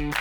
This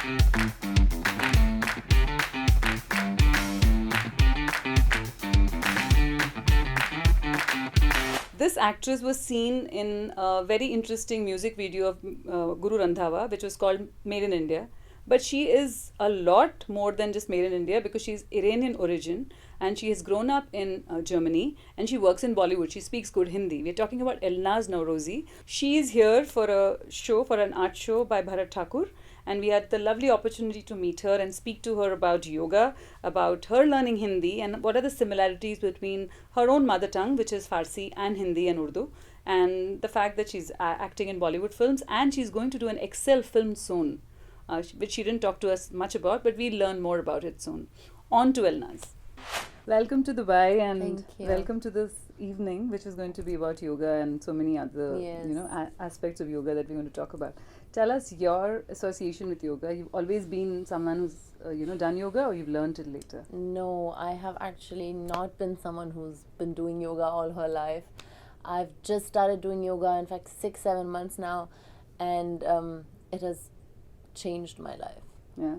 actress was seen in a very interesting music video of Guru Randhawa, which was called Made in India. But she is a lot more than just Made in India because she's Iranian origin and she has grown up in Germany and she works in Bollywood. She speaks good Hindi. We're talking about Elnaaz Norouzi. She is here for a show, for an art show by Bharat Thakur. And we had the lovely opportunity to meet her and speak to her about yoga, about her learning Hindi, and what are the similarities between her own mother tongue, which is Farsi, and Hindi and Urdu, and the fact that she's acting in Bollywood films, and she's going to do an Excel film soon, which she didn't talk to us much about, but we'll learn more about it soon. On to Elnaaz. Welcome to Dubai, and welcome to this evening, which is going to be about yoga and so many other aspects of yoga that we're going to talk about. Tell us your association with yoga. You've always been someone who's done yoga, or you've learned it later? No, I have actually not been someone who's been doing yoga all her life. I've just started doing yoga, in fact 6-7 months now, and it has changed my life. Yeah.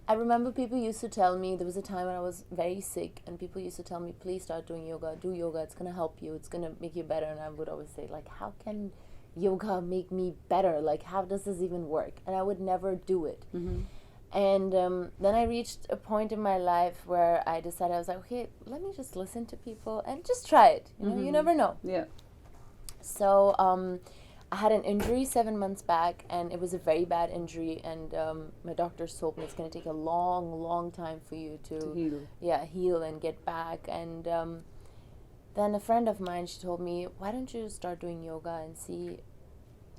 I remember people used to tell me, there was a time when I was very sick and people used to tell me, please start doing yoga, do yoga, it's going to help you, it's going to make you better. And I would always say, like, how can yoga make me better? Like, how does this even work? And I would never do it. Mm-hmm. And then I reached a point in my life where I decided, I was like, okay, let me just listen to people and just try it. You know, you never know. Yeah. So I had an injury 7 months back, and it was a very bad injury, and my doctors told me it's going to take a long time for you to heal and get back. And then a friend of mine, she told me, why don't you start doing yoga and see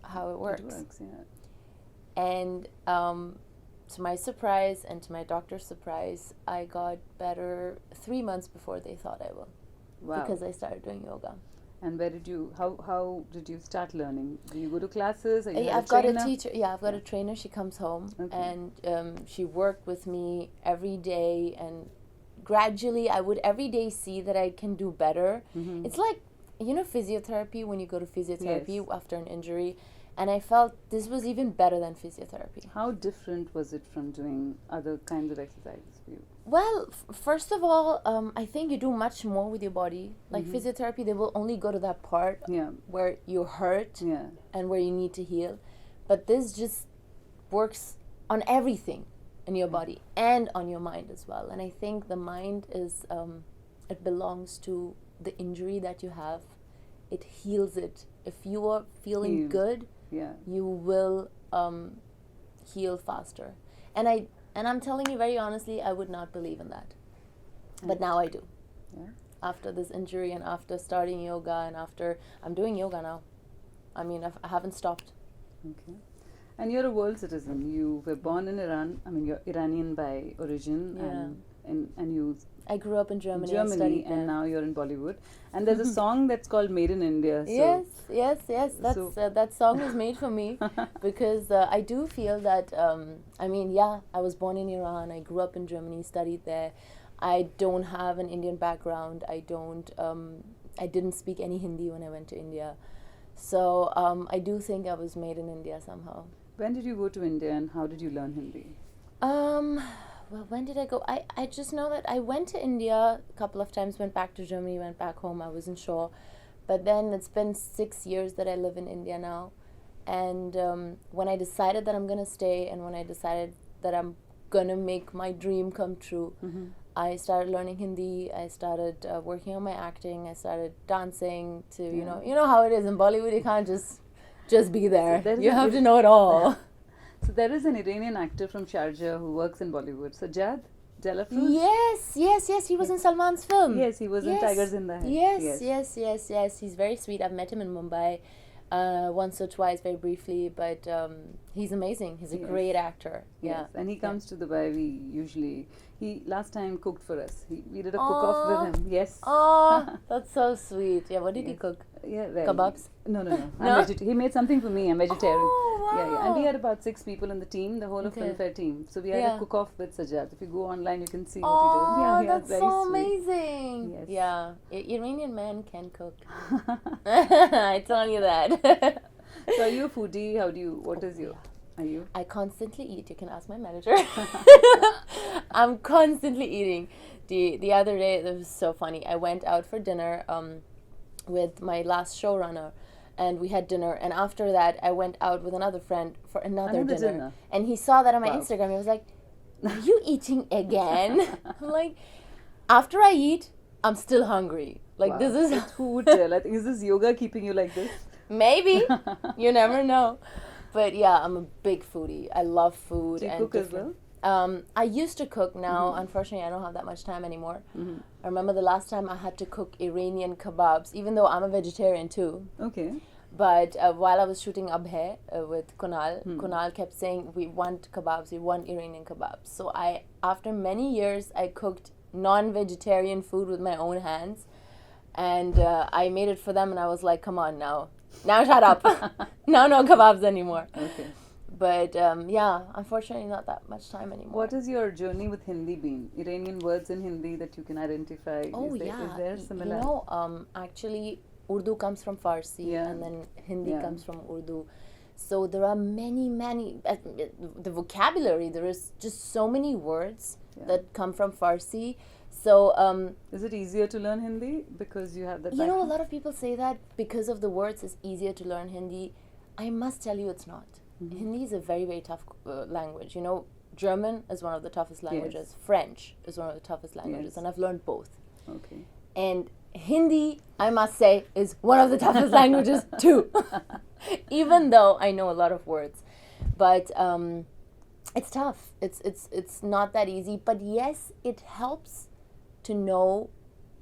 how it works? It works, yeah. And to my surprise and to my doctor's surprise, I got better 3 months before they thought I will. Wow. Because I started doing yoga. And how did you start learning? Do you go to classes? Or I've got a teacher. Yeah, I've got a trainer. She comes home and she worked with me every day, and gradually I would every day see that I can do better. Mm-hmm. It's like, physiotherapy, when you go to physiotherapy after an injury, and I felt this was even better than physiotherapy. How different was it from doing other kinds of exercises for you? Well, first of all, I think you do much more with your body. Like physiotherapy, they will only go to that part where you're hurt and where you need to heal. But this just works on everything in your body and on your mind as well. And I think the mind is, it belongs to the injury that you have. It heals it. If you are feeling good, you will heal faster. And I'm telling you very honestly, I would not believe in that. But now I do. Yeah. After this injury and after starting yoga and after I'm doing yoga now. I mean, I haven't stopped. Okay. And you're a world citizen. You were born in Iran. I mean, you're Iranian by origin. And you... I grew up in Germany and now you're in Bollywood. And there's a song that's called Made in India. So Yes. That song was made for me because I do feel that, I was born in Iran. I grew up in Germany, studied there. I don't have an Indian background. I didn't speak any Hindi when I went to India. So I do think I was made in India somehow. When did you go to India and how did you learn Hindi? Well, when did I go? I just know that I went to India a couple of times, went back to Germany, went back home. I wasn't sure. But then it's been 6 years that I live in India now. And when I decided that I'm going to stay and when I decided that I'm going to make my dream come true, I started learning Hindi. I started working on my acting. I started dancing to, you know how it is in Bollywood. You can't just be there. So you have to know it all. So there is an Iranian actor from Sharjah who works in Bollywood, Sajjad Delafruz. Yes. He was in Salman's film. Yes, he was in Tigers in the Head. Yes. He's very sweet. I've met him in Mumbai once or twice, very briefly, but he's amazing. He's a great actor. Yes, and he comes to Dubai. He last time cooked for us. We did a cook-off with him. Yes. Oh, that's so sweet. Yeah, what did he cook? Yeah, well, kebabs? No. He made something for me. I'm vegetarian. Oh, wow. Yeah. And we had about 6 people in the team, the whole of Filmfare team. So we had a cook-off with Sajjad. If you go online, you can see what he did. That's very so sweet. Amazing. Yes. Yeah, Iranian man can cook. I tell you that. So are you a foodie? What is your... Are you? I constantly eat. You can ask my manager. I'm constantly eating. The other day, it was so funny. I went out for dinner with my last showrunner, and we had dinner. And after that, I went out with another friend for another dinner. And he saw that on my Instagram. He was like, "Are you eating again?" I'm like, after I eat, I'm still hungry. Like, this is... Who would tell? I think, is this yoga keeping you like this? Maybe. You never know. But yeah, I'm a big foodie. I love food. Do you cook as well? I used to cook. Now, unfortunately, I don't have that much time anymore. I remember the last time I had to cook Iranian kebabs, even though I'm a vegetarian too. Okay. But while I was shooting Ab Hai with Kunal, Kunal kept saying, we want kebabs, we want Iranian kebabs. So after many years, I cooked non-vegetarian food with my own hands. And I made it for them, and I was like, come on now. Now shut up. Now no kebabs anymore. Okay. But yeah, unfortunately not that much time anymore. What has your journey with Hindi been? Iranian words in Hindi that you can identify? Oh, is there similar? You know, actually Urdu comes from Farsi and then Hindi comes from Urdu. So there are many, the vocabulary, there is just so many words that come from Farsi. So, is it easier to learn Hindi because you have that? You know, a lot of people say that because of the words it's easier to learn Hindi. I must tell you it's not. Hindi is a very, very tough language. You know, German is one of the toughest languages. Yes. French is one of the toughest languages, and I've learned both. Okay. And Hindi, I must say, is one of the toughest languages too. Even though I know a lot of words, but it's tough. It's not that easy. But yes, it helps to know.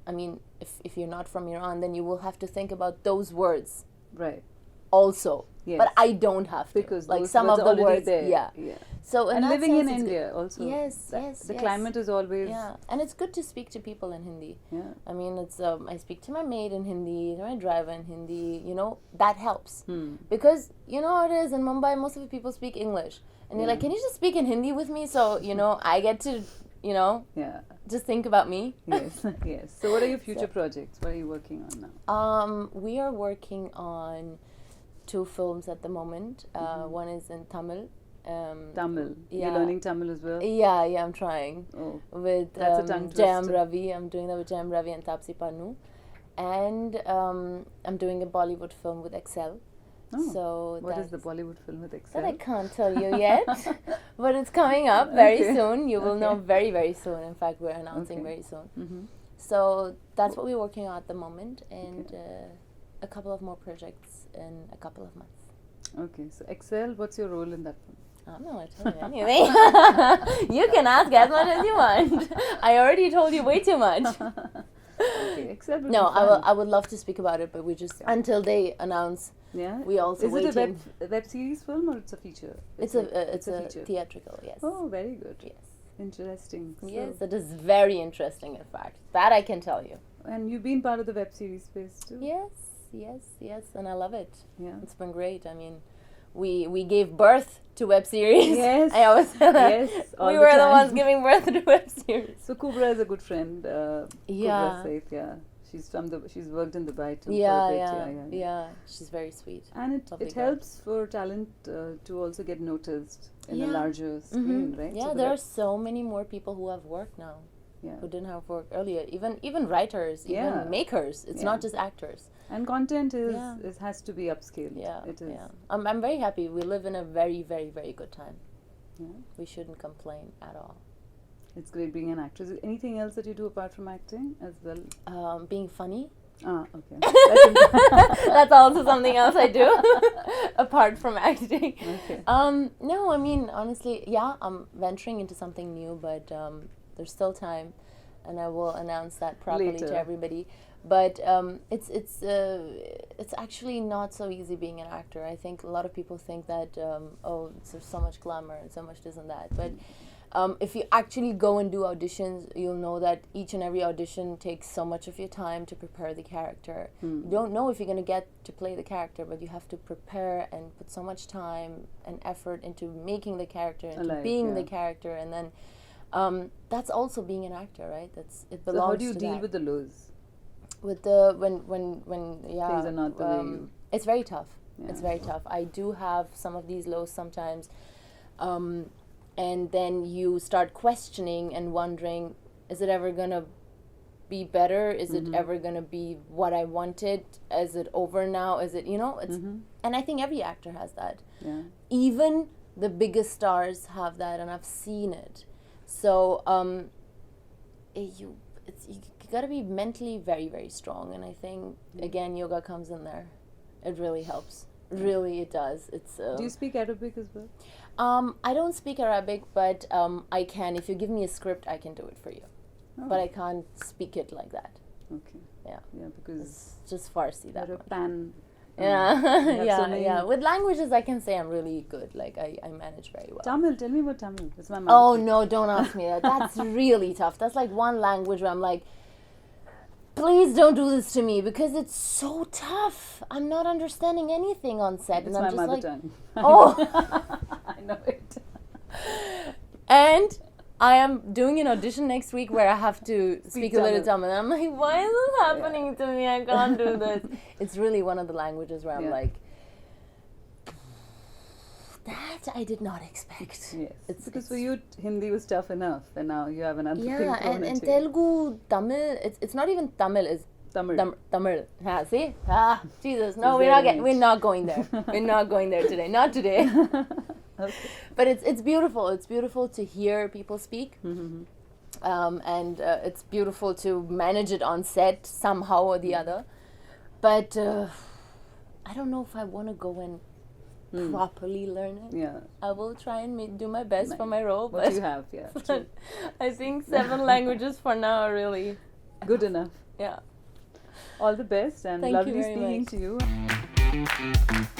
I mean, if you're not from Iran, then you will have to think about those words. Right. Also. Yes. But I don't have to. Because like some of the words there. Yeah. So and living in India also. Yes. The climate is always. Yeah. And it's good to speak to people in Hindi. Yeah. I mean, it's I speak to my maid in Hindi, to my driver in Hindi. You know, that helps. Because you know how it is in Mumbai. Most of the people speak English, and you're like, can you just speak in Hindi with me? So you know, I get to just think about me. Yes. Yes. So what are your future projects? What are you working on now? We are working on 2 films at the moment. One is in Tamil. Tamil. Yeah. You're learning Tamil as well? Yeah, I'm trying. Oh. With Jayam Ravi. I'm doing that with Jayam Ravi and Tapsi Pannu. And I'm doing a Bollywood film with Excel. Oh. So what is the Bollywood film with Excel? That I can't tell you yet. But it's coming up very soon. You will know very, very soon. In fact, we're announcing very soon. So that's what we're working on at the moment. And a couple of more projects in a couple of months. Okay, so Excel, what's your role in that film? I'm not going to tell you anything. You can ask as much as you want. I already told you way too much. Okay, Excel. No, I would love to speak about it, but we just until they announce. Yeah. We also is it a web series film or it's a feature? It's a feature. Theatrical. Yes. Oh, very good. Yes. Interesting. Yes, it is very interesting. In fact, that I can tell you. And you've been part of the web series space too. Yes, and I love it. Yeah, it's been great. I mean, we gave birth to web series. Yes, I always we were the ones giving birth to web series. So Kubra is a good friend. Kubra Saif, she's worked in Dubai too. Yeah. She's very sweet. And it helps for talent to also get noticed in a larger screen, right? Yeah, so there are so many more people who have work now. Yeah. Who didn't have work earlier, even writers, even makers. It's not just actors. And content has to be upscaled. Yeah, it is. Yeah. I'm very happy. We live in a very, very, very good time. Yeah. We shouldn't complain at all. It's great being an actress. Anything else that you do apart from acting as well? Being funny. Ah, okay. That's also something else I do apart from acting. Okay. No, I mean honestly, I'm venturing into something new, but there's still time, and I will announce that properly to everybody. But it's actually not so easy being an actor. I think a lot of people think that there's so much glamour and so much this and that. But if you actually go and do auditions, you'll know that each and every audition takes so much of your time to prepare the character. You don't know if you're going to get to play the character, but you have to prepare and put so much time and effort into making the character, into being the character, and then that's also being an actor, right? It belongs to that. So how do you deal with the lows? With the when things are not the way you... It's very tough. It's very tough. I do have some of these lows sometimes. And then you start questioning and wondering, is it ever going to be better? Is it ever going to be what I wanted? Is it over now? Is it, it's, and I think every actor has that. Yeah. Even the biggest stars have that, and I've seen it. So, you got to be mentally very, very strong. And I think, again, yoga comes in there. It really helps. Really, it does. It's. Do you speak Arabic as well? I don't speak Arabic, but I can. If you give me a script, I can do it for you. Oh. But I can't speak it like that. Okay. Yeah. Yeah, because it's just Farsi. That much. Pan. Yeah. With languages, I can say I'm really good. Like I manage very well. Tamil. Tell me about Tamil. It's my mouth. Oh no! Don't ask me that. That's really tough. That's like one language where I'm like, please don't do this to me because it's so tough. I'm not understanding anything on set. It's and I'm my just mother like, tongue. Oh. I know it. And I am doing an audition next week where I have to speak a little Tamil. And I'm like, why is this happening to me? I can't do this. It's really one of the languages where I'm like, that I did not expect. Yes. Because for you, Hindi was tough enough, and now you have another thing thrown and Telugu, Tamil, it's not even Tamil, it's Tamil. Tamil. See? Jesus. No, we're not going there. We're not going there today. Not today. Okay. But it's beautiful. It's beautiful to hear people speak. And it's beautiful to manage it on set somehow or the other. But I don't know if I want to go and properly learn it. Yeah. I will try and do my best for my role. What you have, But I think 7 languages for now are really good enough. Yeah. All the best, and Thank lovely you very speaking much. to you.